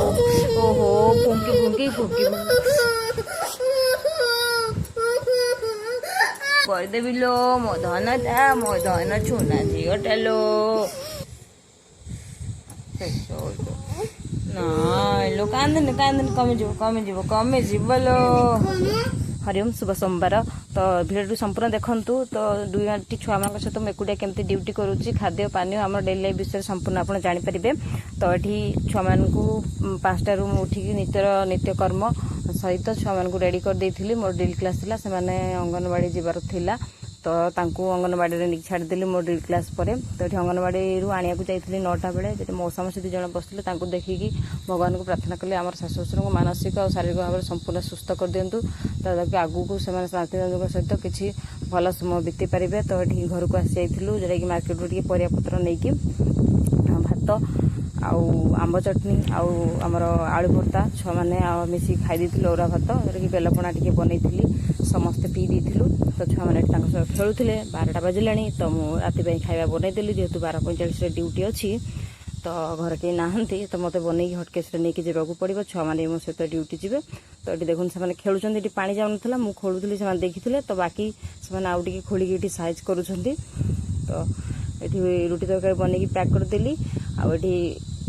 ଓହୋ ଫୁଙ୍କି ଫୁଙ୍କି ଫୁଙ୍କି କରିଦେବି ଲୋ ମୋ ଧନଟା ମୋ ଧନ ଛୁନା ଝିଅଟା ଲୋ। ନାଇଁ ଲୋ କାନ୍ଦନି କାନ୍ଦନି କମିଯିବ କମିଯିବ କମିଯିବ ଲୋ। हरिओम शुभ सोमवार तो भिडियो संपूर्ण देखंतु तो दुईटी छुआ मान सहित मुझे एकुटिया केमती ड्यूटी करुच्ची खाद्य पानी आम डेली लाइफ विषय संपूर्ण आप जानीपारे। तो ये छुआ मान 5टा रूम उठिकी नित्यकर्म सहित छुआ मान रेडी कर देइथिली। मोर ड्रिल क्लास थिला से माने अंगनवाड़ी जीवार थिला तो तांकू अंगनवाड़ी रे छाड़देली मोर ड्रिल क्लास पर। तो ये अंगनवाड़ी आनिया को जाइथिली 9टा बेले जो मौसा मौसी 2 जण बसले तांकू देखिकी भगवान को प्रार्थना कले आम शाशु शशुर को मानसिक और शारीरिक भाव में संपूर्ण सुस्थ कर दिंतु ताकि आगू से शांति सहित किसी भल समय बीती पारे। तो ये घर को आसी जाइलु जोटा कि मार्केट रू परियापत्र नहीं कि भात आउ आंब चटनी आउ आमर आलू भर्ता छुआ मैंने मिसी खाई देथिलु अरुआ भात जोटा कि बेलपणा टी बनई समस्ते पी देथिलु। तो छुआ मैंने खेलुले 12टा बाजिलानी तो मुझे राति खाଇବା बनईदेली जेहेतु 12:45 ड्यूटी अच्छी तो घर कहीं नहांती तो मत बनई हटकेस नहीं जावाक पड़ो छुआ मैंने मो सहित ड्यूटी जी। तो ये देखुन से खेलुंट ये पा जाऊना मुझे खोलुली से देखी तो बाकी से आउ टे खोलिकी साइज करुँच। तो ये रुटी तरकारी बनई पैक करदेली आठी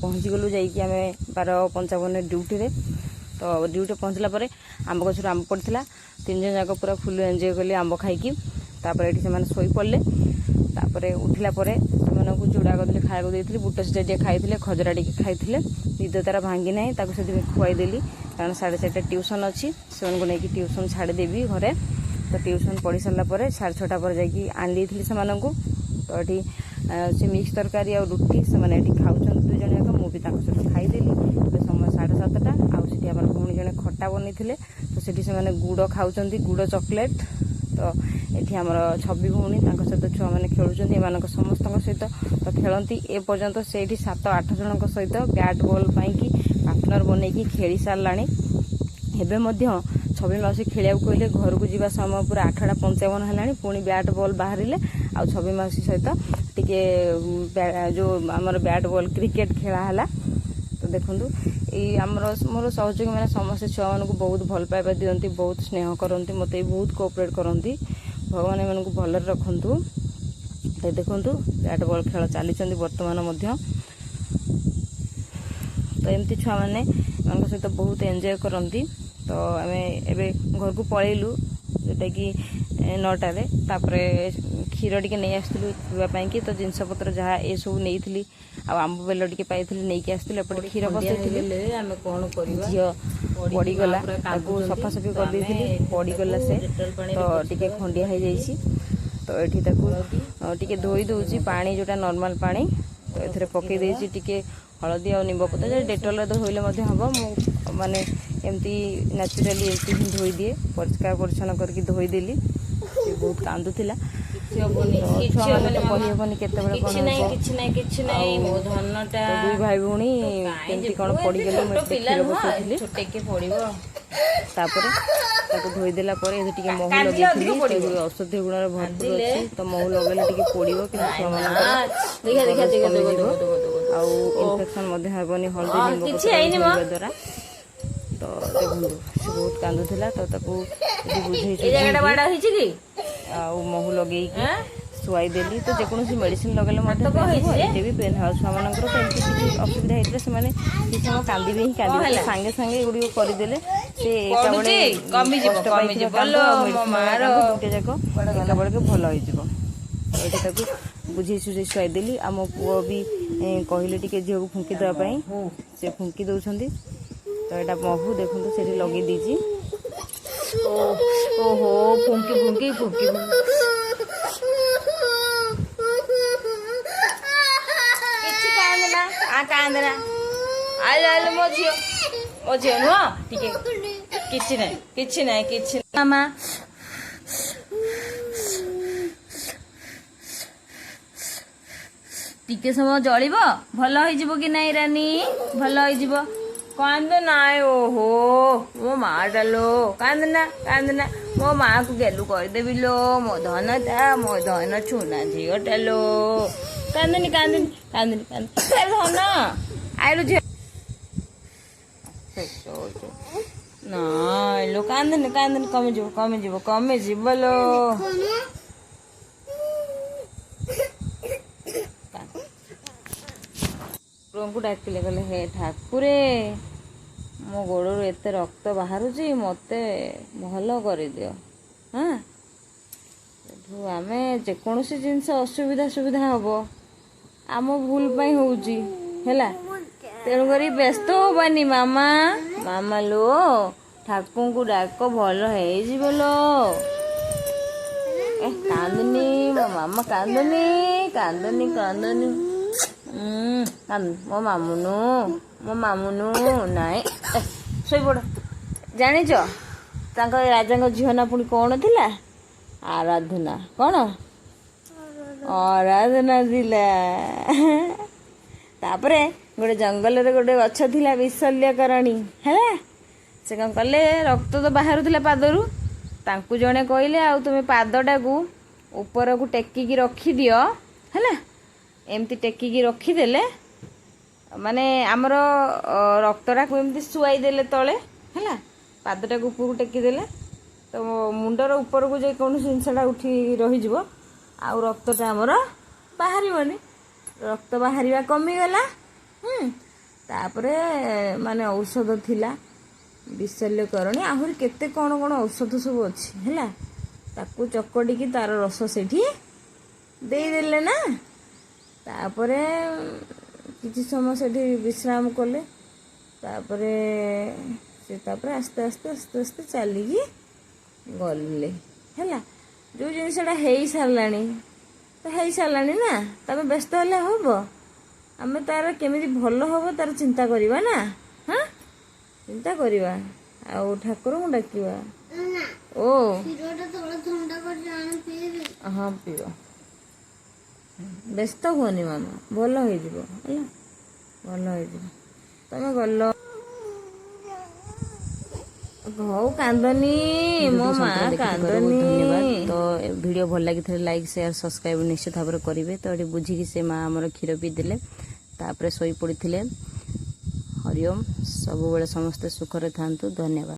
पहुँची गलु जाइए आम 12:55 ड्यूटी रे। तो ड्यूटी पहुँचला आंब गचर आंब पड़ा 3 जन जाक पूरा फुल एंजॉय कले आंब खाई तापर ये से शोई पड़े तापर उठिला से चूड़ा कदली खाया देती बुट सीटा टे खाई खजरा टे खाई निद तार भांगी ना से खुआईदेली कारण 4:30 ट्यूशन अच्छी से नहीं ट्यूशन छाड़देवी घरे। तो ट्यूशन पढ़ी सारापर 6:30 पर जाकि आनी देती से तो ये से मिक्स तरकारी और रुटी से खाऊँ 2 जन जाक मुझे सहित खाईदेली। समय 7:30टा आउट आम भौणी जड़े खटा बनी थे तो से गुड़ खाऊँ गुड़ चॉकलेट। तो ये आमर 26 भौणी सहित छुआ मैंने खेलुंट एम समस्त सहित तो खेलती ए पर्यंत से 7-8 जन सहित बैट बॉल पाई पार्टनर बनई खेली सारा एवं 26 मासी खेलिया कहले घर को जीवा समय पूरा 8:55 है पुणी बैट बॉल बाहर आ 26 मासी सहित टिके जो आमर बैट बॉल क्रिकेट खेला है। तो देखूँ ये आमर मोर सहयोगी मैंने समस्त छुआ मान को बहुत भल पाइबा दिखती बहुत स्नेह करती मत बहुत कोऑपरेट करती भगवान एम भल रखु। तो देखूँ बैट बॉल खेल चली बर्तमान तो एमती छुआ मैंने सहित बहुत एंजॉय करती। तो आम एवं घर को पलैलु जोटा कि 9टार तापर क्षीर टे नहीं आसलु पीवाई तो जिनपतर जहाँ ये सब नहीं आंब बेल टे पाई नहीं आसती एपटे क्षीर बसई झील पड़गला सफासफी कर देती पड़गला से तो टे खंडिया हो जाइए। तो ये टे धोई दूसरी पानी जोटा नॉर्मल पानी तो ये पकई देती टे हलदी और निंब पत्र डेटल धोइले हम माने एमती नेचुराली एमती ही धोई दिए परिष्कार परिच्छन्न करके धोईदेली। बहुत कांदुला कहबनी केतबेले दुई भाई भौणी केमती कौन पड़गले मुझे धोईदेला महू लगे औषधीय गुण भरपूर अच्छी तो महू लगेले पड़ो कि इनफेक्शन हेनी हल्दी द्वारा। तो देखो से बहुत कांदुला तो बुझे महू लगे शुआईदेली तो जेकोसी मेडिसिन लगे भी पेन हाउस छुआ मान किसी असुविधा होता से किसी समय कांदे ही कांदे सांगे सांगे गुड़ी करदे से दुटे जाक एका बेल भल हो बुझे सुझे शुआईदेली। आम पुओ भी कहले टे झील को फुंकी देवाई से फुंकी दौरान। तो यहाँ महू देखो से लगे दीजिए ओहो फुंकी फुंकी फुंकी कांदना आइल आइल मो झील नुह टे कि मामा टिके समय जलिब भल हो कि नहीं रानी भल हो कांद ना ओहो मो माँ डालो कांदना कांदना मो माँ को गेलु करदेवी लो मो धन छुना झीटा लो कांदनी कांदनी कांदनी कांदनी धन आइलु झील ନାଇଲୋ କାନ୍ଦନି କମିଯିବ ଲୋ। ଠାକୁରଙ୍କୁ ଡାକିଲେ କହିଲେ ହେ ଠାକୁରେ ମୋ ଗୋଡ଼ରୁ ଏତେ ରକ୍ତ ବାହାରୁଛି ମୋତେ ଭଲ କରିଦିଅ। ହଁ ସେଠୁ ଆମେ ଯେକୌଣସି ଜିନିଷ ଅସୁବିଧା ସୁବିଧା ହବ ଆମ ଭୁଲ ପାଇଁ ହଉଛି ହେଲା, ତେଣୁକରି ବ୍ୟସ୍ତ ହବାନି ମାମା ଲୋ, ଠାକୁରଙ୍କୁ ଡାକ ଭଲ ହେଇଯିବ ଲୋ। କାନ୍ଦୁନି ମୋ ମାମା, କାନ୍ଦୁନି ମୋ ମାମୁନୁ ନାଇଁ ଶୋଇପଡ଼। ଜାଣିଛ ତାଙ୍କ ରାଜାଙ୍କ ଝିଅ ନା ପୁଣି କ'ଣ ଥିଲା? ଆରାଧନା। କ'ଣ? ଆରାଧନା ଥିଲା। ତାପରେ ଗୋଟେ ଜଙ୍ଗଲରେ ଗୋଟେ ଗଛ ଥିଲା ବିଶଲ୍ୟକରଣୀ ହେଲା। ସେ କ'ଣ କଲେ, ରକ୍ତ ତ ବାହାରୁଥିଲା ପାଦରୁ, ତାଙ୍କୁ ଜଣେ କହିଲେ ଆଉ ତୁମେ ପାଦଟାକୁ ଉପରକୁ ଟେକିକି ରଖିଦିଅ ହେଲା। ଏମିତି ଟେକିକି ରଖିଦେଲେ ମାନେ ଆମର ରକ୍ତଟାକୁ ଏମିତି ଶୁଆଇଦେଲେ ତଳେ ହେଲା, ପାଦଟାକୁ ଉପରକୁ ଟେକିଦେଲେ ତ ମୁଣ୍ଡର ଉପରକୁ ଯେକୌଣସି ଜିନିଷଟା ଉଠି ରହିଯିବ, ଆଉ ରକ୍ତଟା ଆମର ବାହାରିବନି। ରକ୍ତ ବାହାରିବା କମିଗଲା। ତାପରେ ମାନେ ଔଷଧ ଥିଲା ବିଶଲ୍ୟକରଣୀ, ଆହୁରି କେତେ କ'ଣ ଔଷଧ ସବୁ ଅଛି ହେଲା। ତାକୁ ଚକଟିକି ତାର ରସ ସେଇଠି ଦେଇଦେଲେ ନା। ତାପରେ କିଛି ସମୟ ସେଠି ବିଶ୍ରାମ କଲେ। ତାପରେ ଆସ୍ତେ ଆସ୍ତେ ଚାଲିକି ଗଲେ ହେଲା। ଯେଉଁ ଜିନିଷଟା ହେଇସାରିଲାଣି ନା, ତମେ ବ୍ୟସ୍ତ ହେଲେ ହବ? ଆମେ ତାର କେମିତି ଭଲ ହବ ତାର ଚିନ୍ତା କରିବା ନା। ଚିନ୍ତା କରିବା ଆଉ ଠାକୁରଙ୍କୁ ଡାକିବା। ହଁ ପିଅ, ବ୍ୟସ୍ତ ହୁଅନି ମାମା, ଭଲ ହେଇଯିବ ହେଲା, ଭଲ ହେଇଯିବ। ତମେ ଗଲ ହଉ, କାନ୍ଦନି ମୋ ମା, କାନ୍ଦନି। ଧନ୍ୟବାଦ। ତ ଭିଡ଼ିଓ ଭଲ ଲାଗିଥିଲେ ଲାଇକ୍ ସେୟାର ସବସ୍କ୍ରାଇବ୍ ନିଶ୍ଚିତ ଭାବରେ କରିବେ। ତ ଏଠି ବୁଝିକି ସେ ମା ଆମର କ୍ଷୀର ପିଇଦେଲେ, ତାପରେ ଶୋଇପଡ଼ିଥିଲେ। ହରିଓମ୍। ସବୁବେଳେ ସମସ୍ତେ ସୁଖରେ ଥାଆନ୍ତୁ। ଧନ୍ୟବାଦ।